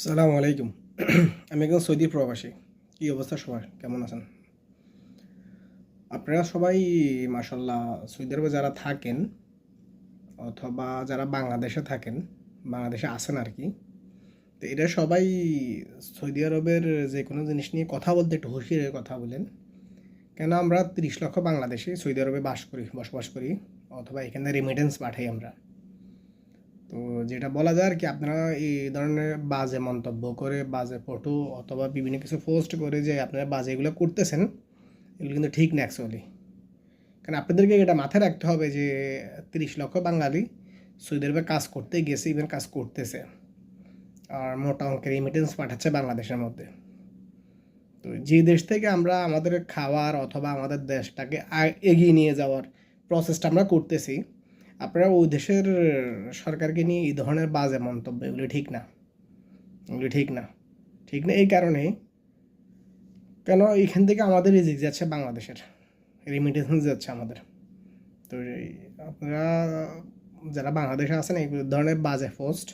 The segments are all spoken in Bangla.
সালামু আলাইকুম। আমি একজন সৌদি প্রবাসী। কী অবস্থা সবার, কেমন আছেন? আপনারা সবাই মাশাল্লাহ সৌদি আরবে যারা থাকেন অথবা যারা বাংলাদেশে থাকেন, বাংলাদেশে আছেন আর কি, তো এরা সবাই সৌদি আরবের যে কোনো জিনিস নিয়ে কথা বলতে একটু হুঁশিয়ারের কথা বলেন। কেন আমরা 30 লক্ষ বাংলাদেশি সৌদি আরবে বসবাস করি অথবা এখানে রেমিটেন্স পাঠাই আমরা। তো যেটা বলা যায় আর কি, আপনারা এই ধরনের বাজে মন্তব্য করে, বাজে ফটো অথবা বিভিন্ন কিছু পোস্ট করে যে আপনারা বাজে এগুলো করতেছেন, এগুলো কিন্তু ঠিক না অ্যাকচুয়ালি। কারণ আপনাদেরকে এটা মাথায় রাখতে হবে যে 30 লক্ষ বাঙালি সৌদি আরবে কাজ করতে গেছে, ইভেন কাজ করতেছে, আর মোটা অঙ্কের রেমিটেন্স পাঠাচ্ছে বাংলাদেশের মধ্যে। তো যে দেশ থেকে আমরা আমাদের খাওয়ার অথবা আমাদের দেশটাকে এগিয়ে নিয়ে যাওয়ার প্রসেসটা আমরা করতেছি, আপনারা ওই দেশের সরকারকে নিয়ে এই ধরনের বাজে মন্তব্য, এগুলি ঠিক না, এগুলি ঠিক না। ঠিক না এই কারণে, কেন এইখান থেকে আমাদের রিজিক যাচ্ছে বাংলাদেশের, রেমিটেন্স যাচ্ছে আমাদের। তো আপনারা যারা বাংলাদেশে আছেন এই ধরনের বাজে পোস্ট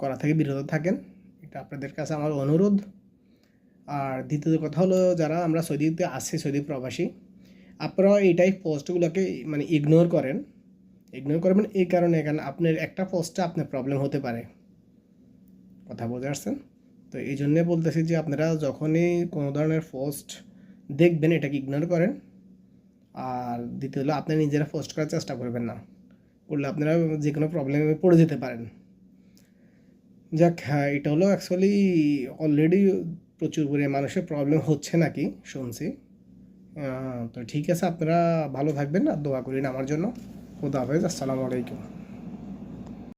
করা থেকে বিরত থাকেন, এটা আপনাদের কাছে আমার অনুরোধ। আর দ্বিতীয় কথা হলো, যারা আমরা সৌদিতে আছি, সৌদি প্রবাসী, আপনারা এই টাইপ পোস্টগুলোকে মানে ইগনোর করবেন এই কারণে, কারণ আপনার একটা পোস্টে আপনার প্রবলেম হতে পারে। কথা বুঝে আসছেন? তো এই জন্যে বলতেছি যে আপনারা যখনই কোনো ধরনের পোস্ট দেখবেন এটাকে ইগনোর করেন। আর দ্বিতীয় হলো, আপনারা নিজেরা পোস্ট করার চেষ্টা করবেন না, করলে আপনারা যে কোনো প্রবলেমে পড়ে যেতে পারেন। যাক, হ্যাঁ, এটা হলো অ্যাকচুয়ালি অলরেডি প্রচুর পরিমাণে মানুষের প্রবলেম হচ্ছে নাকি শুনছি। তো ঠিক আছে, আপনারা ভালো থাকবেন, আর দোয়া করেন আমার জন্য। খুদা হাফেজ, আসসালামু আলাইকুম।